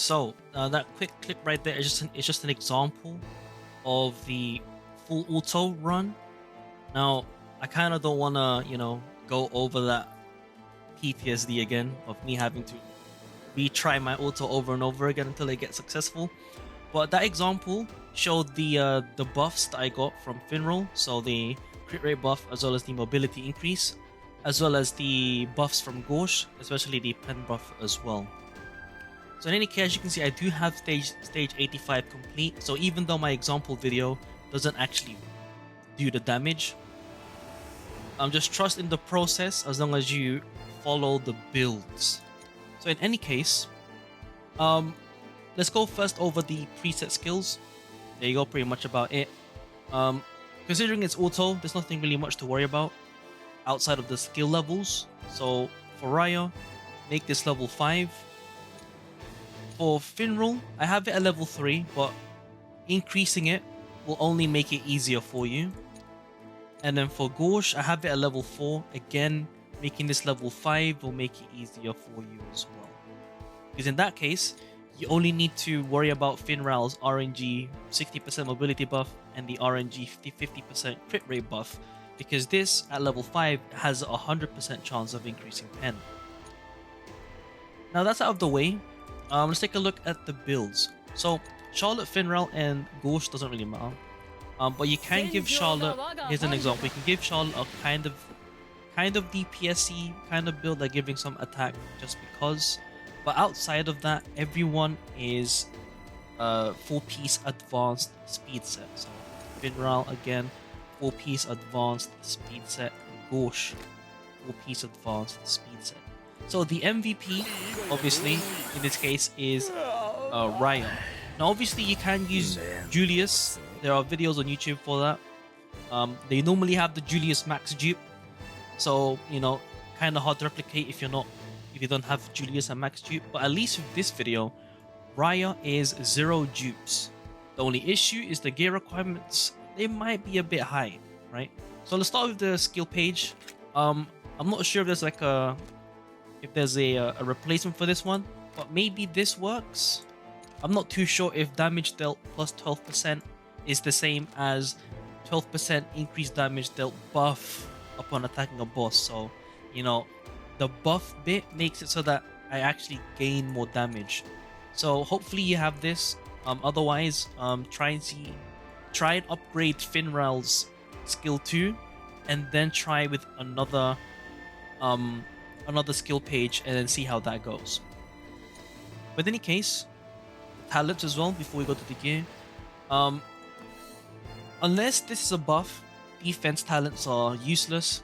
So that quick clip right there is just an example of the full auto run. Now I kind of don't want to go over that PTSD again of me having to retry my auto over and over again until it gets successful. But that example showed the buffs that I got from Finral, so the crit rate buff as well as the mobility increase, as well as the buffs from Gauche, especially the pen buff as well. So in any case, as you can see, I do have stage 85 complete. So even though my example video doesn't actually do the damage, just trust in the process as long as you follow the builds. So in any case, let's go first over the preset skills. There you go, pretty much about it. Considering it's auto, there's nothing really much to worry about outside of the skill levels. So for Rhya, make this level 5. For Finral, I have it at level 3, but increasing it will only make it easier for you. And then for Gauche, I have it at level 4. Again, making this level 5 will make it easier for you as well. Because in that case, you only need to worry about Finral's RNG 60% mobility buff and the RNG 50% crit rate buff, because this at level 5 has a 100% chance of increasing pen. Now that's out of the way. Let's take a look at the builds. So Charlotte, Finral, and Gauche doesn't really matter. But you can give Charlotte, here's an example, you can give Charlotte a kind of DPS-y kind of build, like giving some attack just because. But outside of that, everyone is 4-piece advanced speed set. So Finral again, 4-piece advanced speed set, and Gauche, 4-piece advanced speed set. So the MVP, obviously, in this case is Rhya. Now obviously you can use Julius. There are videos on YouTube for that. They normally have the Julius max dupe, so kind of hard to replicate if you don't have Julius and max dupe. But at least with this video, Rhya is 0 dupes. The only issue is the gear requirements. They might be a bit high, right? So let's start with the skill page. I'm not sure if there's like a replacement for this one, but maybe this works. I'm not too sure if damage dealt plus 12% is the same as 12% increased damage dealt buff upon attacking a boss. So the buff bit makes it so that I actually gain more damage. So hopefully you have this. Otherwise, try and upgrade Finral's skill 2, and then try with another skill page and then see how that goes. But in any case, talents as well before we go to the gear. Unless this is a buff, defense talents are useless.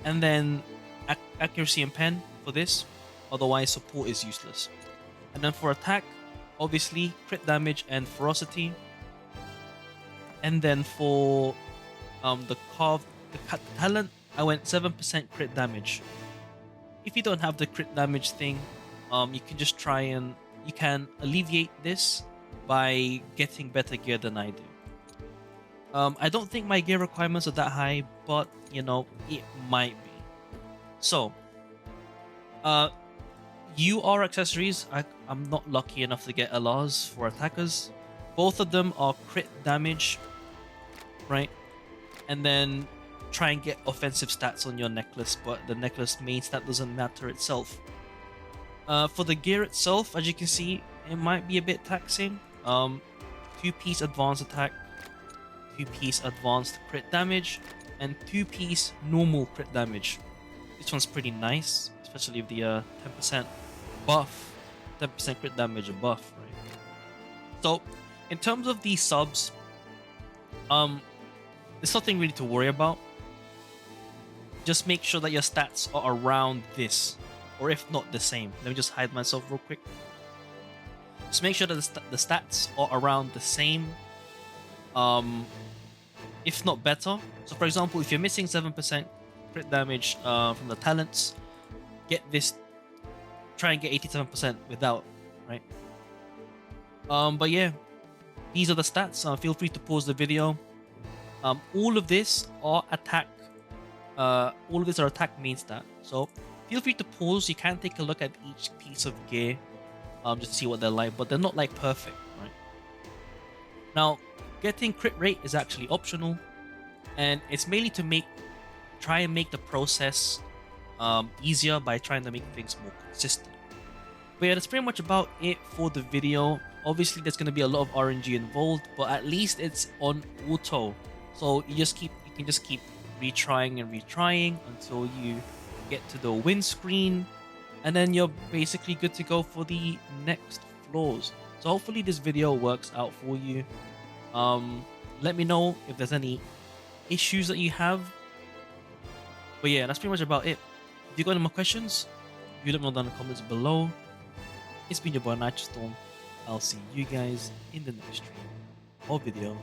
And then accuracy and pen for this, otherwise support is useless. And then for attack, obviously crit damage and ferocity. And then for the talent, I went 7% crit damage. If you don't have the crit damage thing, you can just try and you can alleviate this by getting better gear than I do. I don't think my gear requirements are that high, but it might be. So UR accessories, I'm not lucky enough to get LRs for attackers. Both of them are crit damage, right? And then try and get offensive stats on your necklace, but the necklace main stat doesn't matter itself. For the gear itself, as you can see, it might be a bit taxing. 2-piece advanced attack, 2-piece advanced crit damage, and 2-piece normal crit damage. This one's pretty nice, especially with the 10% buff, 10% crit damage buff, right? So, in terms of these subs, there's nothing really to worry about. Just make sure that your stats are around this, or if not the same. Let me just hide myself real quick. Just make sure that the stats are around the same, if not better. So for example, if you're missing 7% crit damage from the talents, try and get 87% without, right? But yeah, these are the stats. Feel free to pause the video. All of this are attack. All of these are attack main stat. So feel free to pause. You can take a look at each piece of gear just to see what they're like, but they're not like perfect, right? Now, getting crit rate is actually optional, and it's mainly to try and make the process easier by trying to make things more consistent. But yeah, that's pretty much about it for the video. Obviously, there's going to be a lot of RNG involved, but at least it's on auto, so you can just keep retrying and retrying until you get to the win screen, and then you're basically good to go for the next floors. So hopefully this video works out for you. Let me know if there's any issues that you have. But yeah, that's pretty much about it. If you got any more questions, you let me know down in the comments below. It's been your boy Nitrostorm. I'll see you guys in the next stream or video.